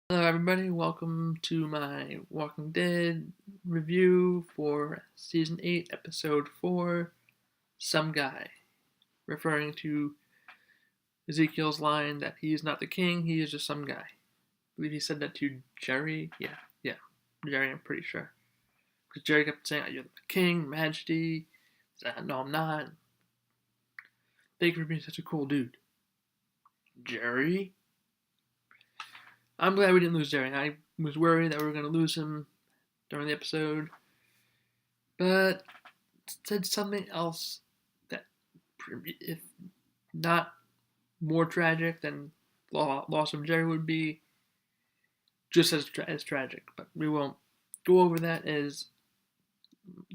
Hello, everybody. Welcome to my Walking Dead review for Season 8, Episode 4, Some Guy, referring to Ezekiel's line that he is not the king, he is just some guy. I believe he said that to Jerry. Yeah, Jerry, I'm pretty sure. Because Jerry kept saying, "You're the king, majesty." No, I'm not. Thank you for being such a cool dude. Jerry? I'm glad we didn't lose Jerry. I was worried that we were going to lose him during the episode, but said something else that, if not more tragic than loss of Jerry, would be just as tragic. But we won't go over that as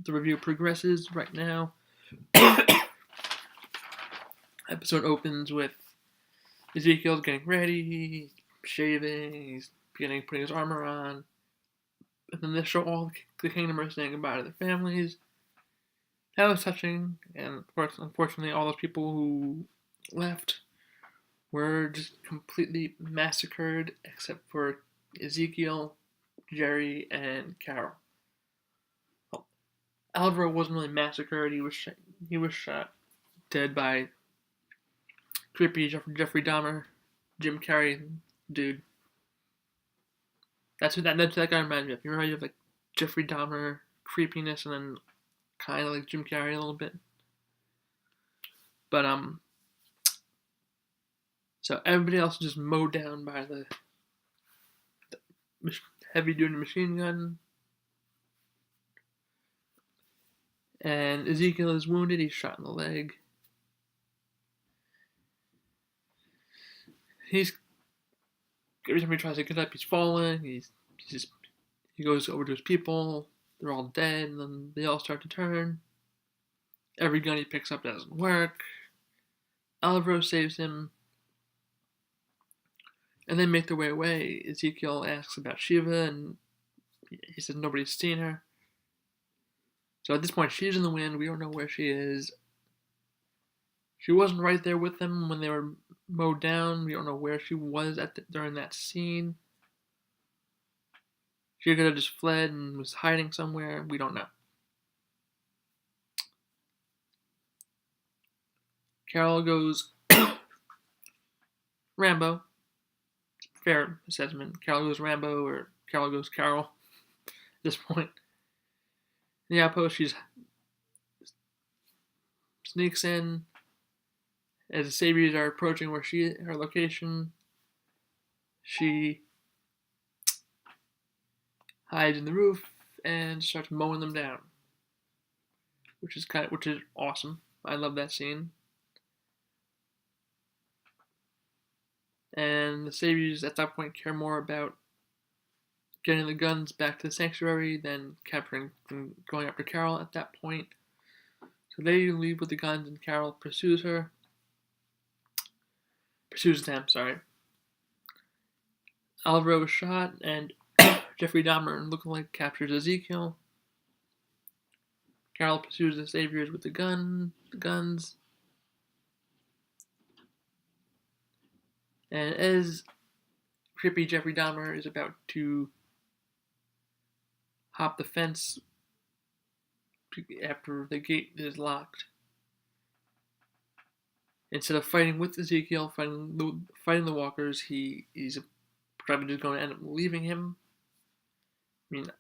the review progresses. Right now, episode opens with Ezekiel's getting ready, he's shaving, he's putting his armor on, and then they show all the kingdom are saying goodbye to their families. That was touching, and of course, unfortunately, all those people who left were just completely massacred, except for Ezekiel, Jerry, and Carol. Well, Alvaro wasn't really massacred. He was shot dead by creepy Jeffrey Dahmer, Jim Carrey dude. That's that guy reminds me of. You remember how you have like Jeffrey Dahmer creepiness, and then kind of like Jim Carrey a little bit. But so everybody else is just mowed down by the heavy duty machine gun. And Ezekiel is wounded, he's shot in the leg. He's every time he tries to get up, he's falling. He goes over to his people. They're all dead, and then they all start to turn. Every gun he picks up doesn't work. Alvaro saves him, and they make their way away. Ezekiel asks about Shiva, and he says nobody's seen her. So at this point, she's in the wind. We don't know where she is. She wasn't right there with them when they were mowed down. We don't know where she was during that scene. She could have just fled and was hiding somewhere. We don't know. Carol goes Rambo. Fair assessment. Carol goes Rambo, or Carol goes Carol at this point. In the outpost, she sneaks in as the Saviors are approaching her location. She hides in the roof and starts mowing them down, which is awesome. I love that scene. And the Saviors at that point care more about getting the guns back to the sanctuary than capturing and going after Carol at that point. So they leave with the guns, and Carol pursues them. Alvaro is shot, and Jeffrey Dahmer lookalike captures Ezekiel. Carol pursues the Saviors with the guns. And as creepy Jeffrey Dahmer is about to hop the fence after the gate is locked, instead of fighting with Ezekiel, fighting the walkers, he's probably just going to end up leaving him. I mean,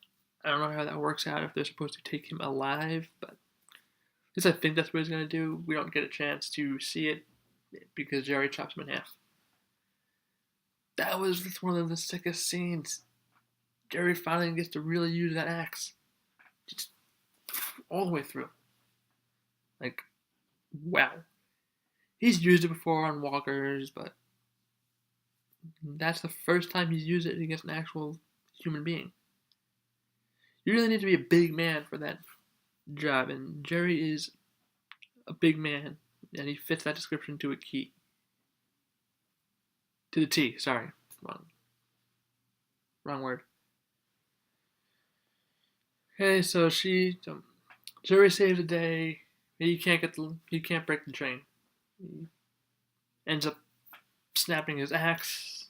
I don't know how that works out, if they're supposed to take him alive, but at least I think that's what he's going to do. We don't get a chance to see it because Jerry chops him in half. That was one of the sickest scenes. Jerry finally gets to really use that axe. Just all the way through. Like, wow. He's used it before on walkers, but that's the first time he's used it against an actual human being. You really need to be a big man for that job, and Jerry is a big man, and he fits that description to a key. To the T, sorry. Wrong word. Okay, so Jerry saves the day. He can't break the train. He ends up snapping his axe.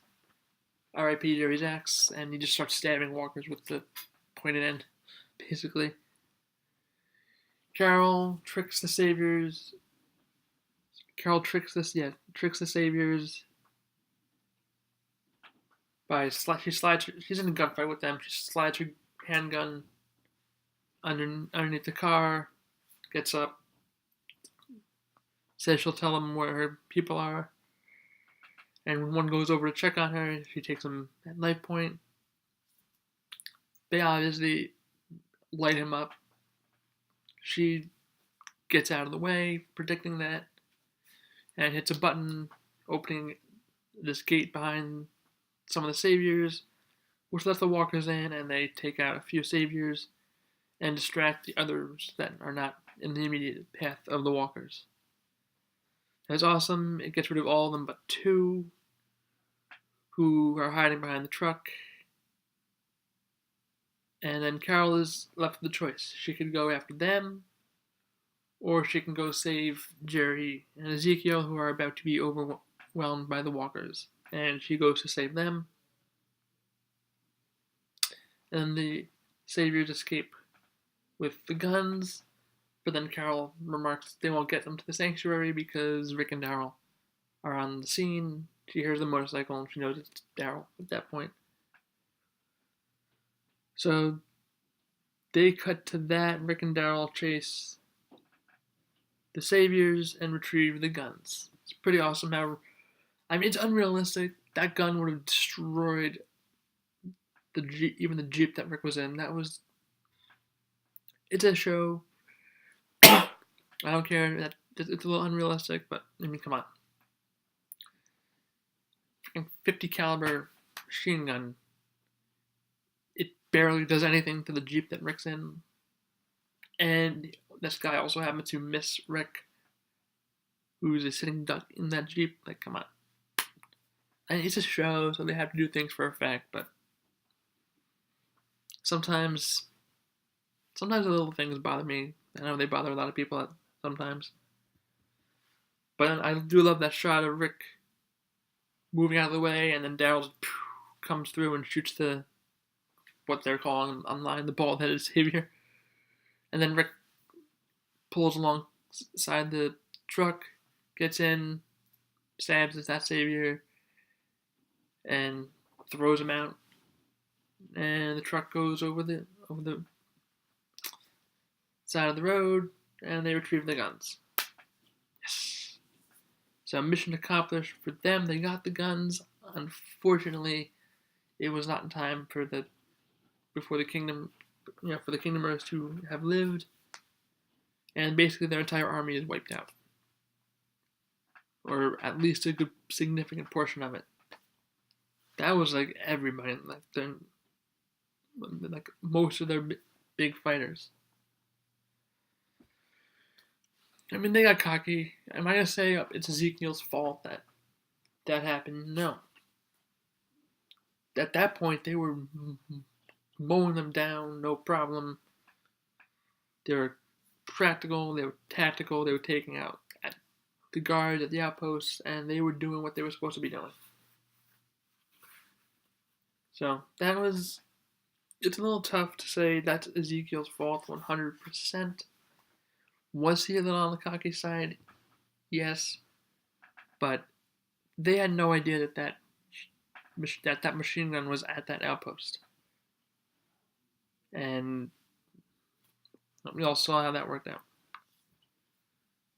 R.I.P. Jerry's axe, and he just starts stabbing walkers with the pointed end, basically. Carol tricks the saviors. Tricks the saviors by she's in a gunfight with them. She slides her handgun underneath the car, gets up, says she'll tell them where her people are, and when one goes over to check on her, she takes him at knife point. They obviously light him up. She gets out of the way, predicting that, and hits a button opening this gate behind some of the saviors, which lets the walkers in, and they take out a few saviors and distract the others that are not in the immediate path of the walkers. It's awesome. It gets rid of all of them but two who are hiding behind the truck. And then Carol is left with the choice. She could go after them, or she can go save Jerry and Ezekiel, who are about to be overwhelmed by the walkers. And she goes to save them. And the saviors escape with the guns, but then Carol remarks they won't get them to the sanctuary because Rick and Daryl are on the scene. She hears the motorcycle and she knows it's Daryl at that point. So they cut to that. Rick and Daryl chase the saviors and retrieve the guns. It's pretty awesome how, it's unrealistic. That gun would have destroyed even the Jeep that Rick was in. It's a show. I don't care. It's a little unrealistic, but come on. Freaking 50 caliber machine gun. It barely does anything to the Jeep that Rick's in. And this guy also happened to miss Rick, who's a sitting duck in that Jeep. Come on. And it's a show, so they have to do things for effect, but sometimes the little things bother me. I know they bother a lot of people sometimes. But I do love that shot of Rick moving out of the way, and then Daryl comes through and shoots what they're calling online the bald-headed savior. And then Rick pulls alongside the truck, gets in, stabs at that savior, and throws him out. And the truck goes over the side of the road, and they retrieve the guns. Yes. So mission accomplished for them. They got the guns. Unfortunately, it was not in time for the Kingdomers to have lived, and basically their entire army is wiped out, or at least a good significant portion of it. That was everybody, most of their big fighters. They got cocky. Am I gonna say it's Ezekiel's fault that happened? No. At that point, they were mowing them down, no problem. They were practical, they were tactical, they were taking out the guards at the outposts, and they were doing what they were supposed to be doing. So it's a little tough to say that's Ezekiel's fault 100%. Was he a little on the cocky side? Yes. But they had no idea that machine gun was at that outpost. And we all saw how that worked out.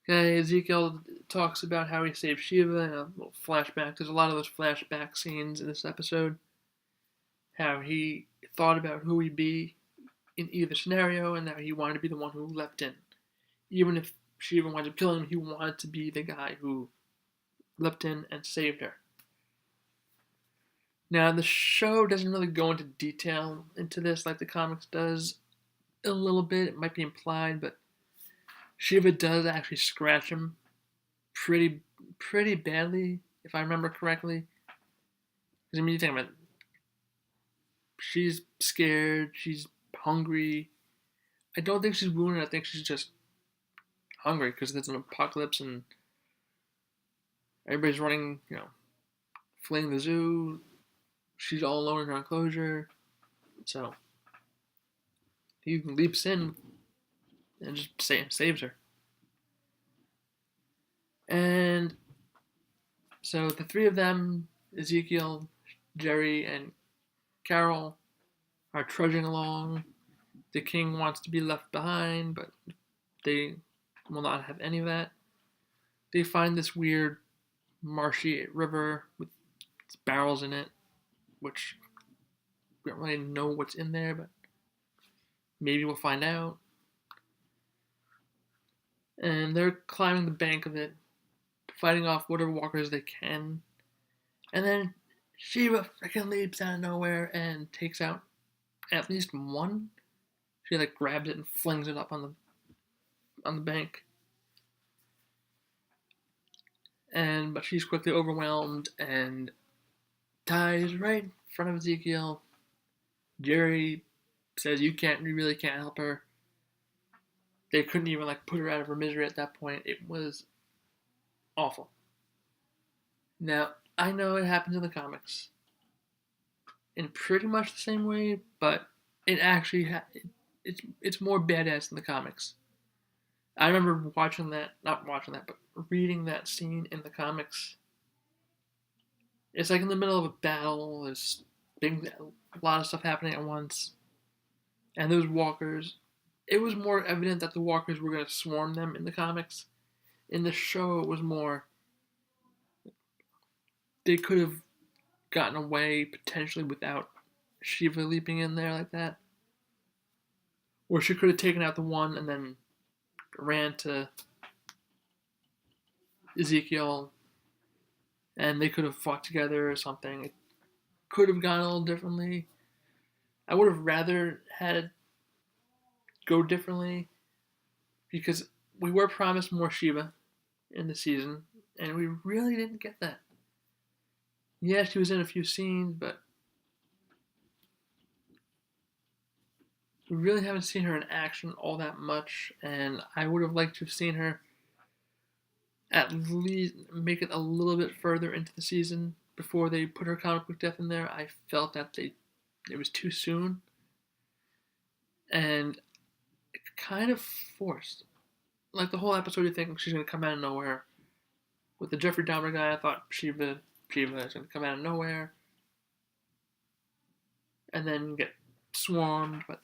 Okay, Ezekiel talks about how he saved Shiva in a little flashback. There's a lot of those flashback scenes in this episode. How he thought about who he'd be in either scenario, and how he wanted to be the one who leapt in. Even if Shiva wanted to kill him, he wanted to be the guy who leapt in and saved her. Now, the show doesn't really go into detail into this like the comics does. A little bit, it might be implied, but Shiva does actually scratch him pretty badly, if I remember correctly. Because you think about it, she's scared, she's hungry. I don't think she's wounded, I think she's just hungry because there's an apocalypse and everybody's running, fleeing the zoo. she's all alone in her enclosure. So he leaps in and just saves her. And so the three of them, Ezekiel, Jerry, and Carol, are trudging along. The king wants to be left behind, but they will not have any of that. They find this weird marshy river with barrels in it, which we don't really know what's in there, but maybe we'll find out. And they're climbing the bank of it, fighting off whatever walkers they can. And then Shiva freaking leaps out of nowhere and takes out at least one. She grabs it and flings it up on the bank. But she's quickly overwhelmed and dies right in front of Ezekiel. Jerry says you really can't help her. They couldn't even put her out of her misery at that point. It was awful. Now, I know it happens in the comics in pretty much the same way, but it actually it's more badass in the comics. I remember reading that scene in the comics. It's in the middle of a battle. There's a lot of stuff happening at once, and those walkers. It was more evident that the walkers were going to swarm them in the comics. In the show, it was more. They could have gotten away potentially without Shiva leaping in there like that. Or she could have taken out the one and then ran to Ezekiel and they could have fought together or something. It could have gone a little differently. I would have rather had it go differently because we were promised more Shiva in the season and we really didn't get that. Yeah, she was in a few scenes, but we really haven't seen her in action all that much, and I would have liked to have seen her at least make it a little bit further into the season before they put her comic book death in there. I felt that it was too soon, and it kind of forced. The whole episode, you think she's going to come out of nowhere. With the Jeffrey Dahmer guy, I thought Shiva is going to come out of nowhere and then get swarmed, but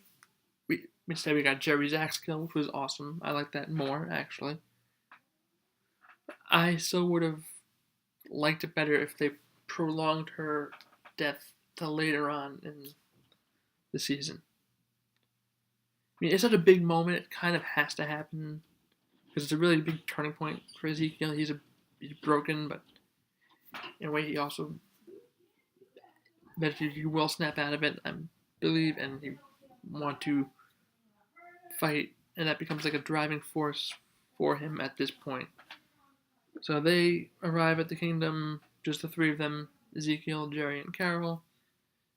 instead we got Jerry's axe kill, which was awesome. I like that more, actually. I still would have liked it better if they prolonged her death to later on in the season. It's such a big moment, it kind of has to happen, because it's a really big turning point for Ezekiel. He's broken, but in a way he also eventually he will snap out of it, I believe, and he want to fight, and that becomes a driving force for him at this point. So they arrive at the kingdom, just the three of them, Ezekiel, Jerry, and Carol.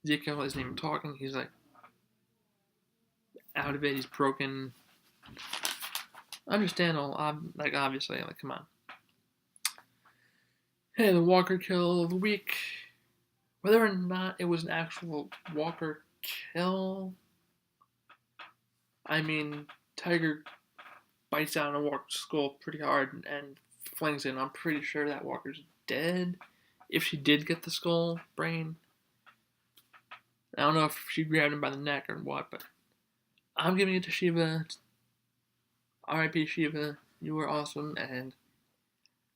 Ezekiel isn't even talking, he's out of it, he's broken. Understandable, obviously, come on. Hey, the Walker kill of the week. Whether or not it was an actual Walker kill, Tiger bites down on Walker's skull pretty hard and flings it. I'm pretty sure that Walker's dead. If she did get the skull brain. I don't know if she grabbed him by the neck or what, but I'm giving it to Shiva. R.I.P. Shiva, you were awesome, and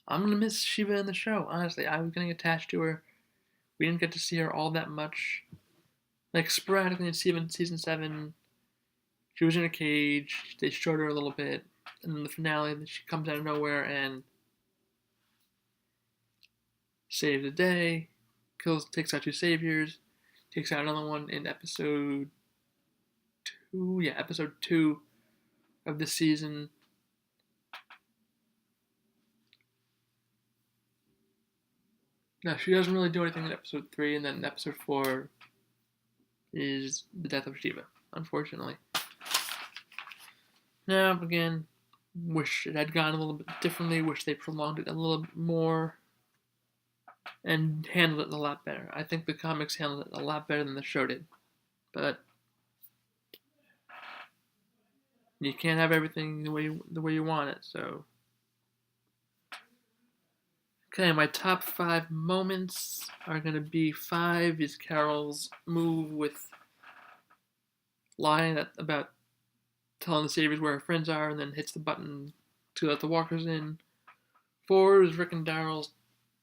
I'm going to miss Shiva in the show, honestly. I was getting attached to her. We didn't get to see her all that much. Sporadically in season 7, she was in a cage, they showed her a little bit, and in the finale, she comes out of nowhere and saves the day, takes out 2 saviors, takes out another one in episode 2 of the season. Now, she doesn't really do anything in episode 3, and then episode 4 is the death of Shiva, unfortunately. Now, again, wish it had gone a little bit differently, wish they prolonged it a little bit more. and handled it a lot better. I think the comics handled it a lot better than the show did. But you can't have everything the way you want it. So, okay, my top 5 moments are gonna be 5 is Carol's move with lying about telling the Saviors where her friends are, and then hits the button to let the walkers in. 4 is Rick and Daryl's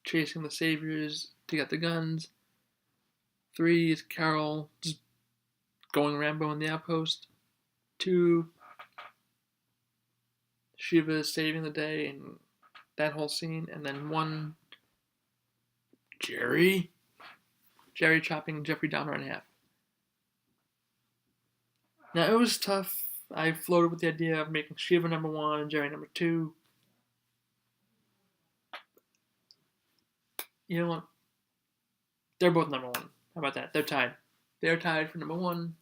chasing the Saviors to get the guns. 3 is Carol just going Rambo in the outpost. 2, Shiva saving the day and that whole scene. And then 1, Jerry chopping Jeffrey Dahmer in half. Now, it was tough. I floated with the idea of making Shiva number 1 and Jerry number 2. You know what? They're both number 1. How about that? They're tied. They're tied for number 1.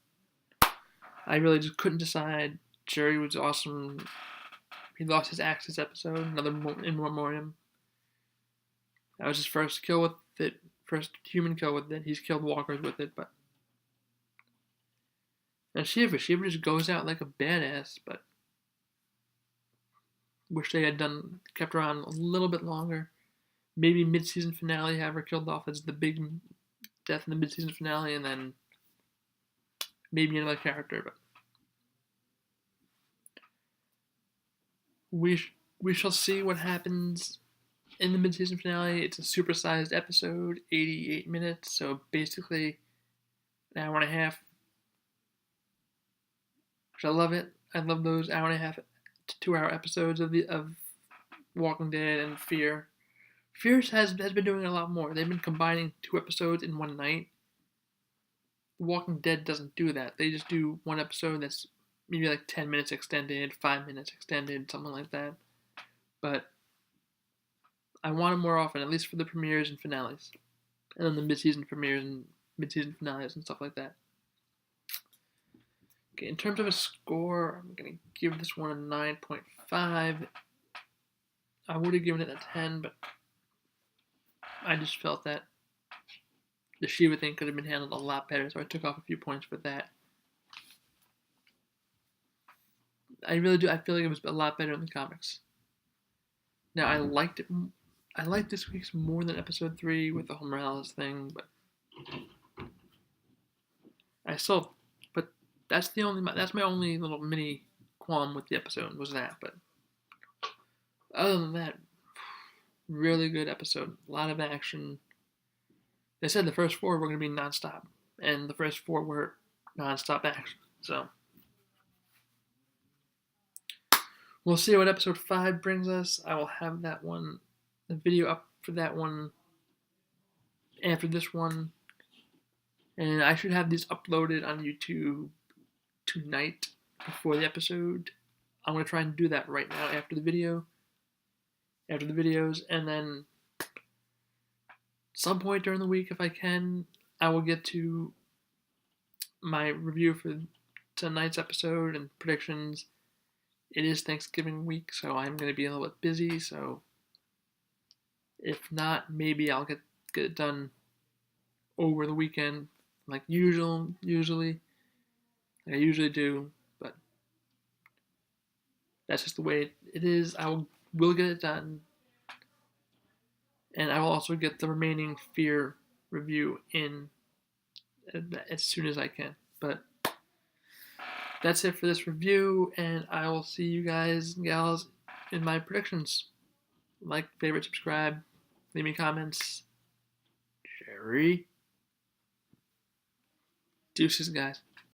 I really just couldn't decide. Jerry was awesome. He lost his axe this episode, another in memoriam. That was his first kill with it, first human kill with it. He's killed walkers with it, but. And Shiva just goes out like a badass, but. Wish they had kept her on a little bit longer. Maybe mid-season finale, have her killed off as the big death in the mid-season finale, and then maybe another character, but we shall see what happens in the mid-season finale. It's a supersized episode, 88 minutes, so basically an hour and a half. Which I love it. I love those hour and a half to 2 hour episodes of Walking Dead and Fear. Fear has been doing a lot more. They've been combining 2 episodes in one night. Walking Dead doesn't do that. They just do one episode that's maybe like 10 minutes extended, 5 minutes extended, something like that. But I want it more often, at least for the premieres and finales. And then the mid-season premieres and mid-season finales and stuff like that. Okay, in terms of a score, I'm going to give this one a 9.5. I would have given it a 10, but I just felt that the Shiva thing could have been handled a lot better, so I took off a few points for that. I really do. I feel like it was a lot better in the comics. Now, I liked it. I liked this week's more than episode 3 with the whole Morales thing, but that's my only little mini qualm with the episode was that. But other than that, really good episode. A lot of action. They said the first 4 were going to be nonstop, and the first 4 were nonstop action. So we'll see what episode 5 brings us. I will have the video up for that one after this one, and I should have these uploaded on YouTube tonight before the episode. I'm going to try and do that right now after the videos, and then some point during the week, if I can, I will get to my review for tonight's episode and predictions. It is Thanksgiving week, so I'm going to be a little bit busy, so if not, maybe I'll get it done over the weekend, like usually, like I usually do, but that's just the way it is. I will get it done, and I will also get the remaining Fear review in as soon as I can. But that's it for this review, and I will see you guys and gals in my predictions. Like, favorite, subscribe, leave me comments. Jerry. Deuces, guys.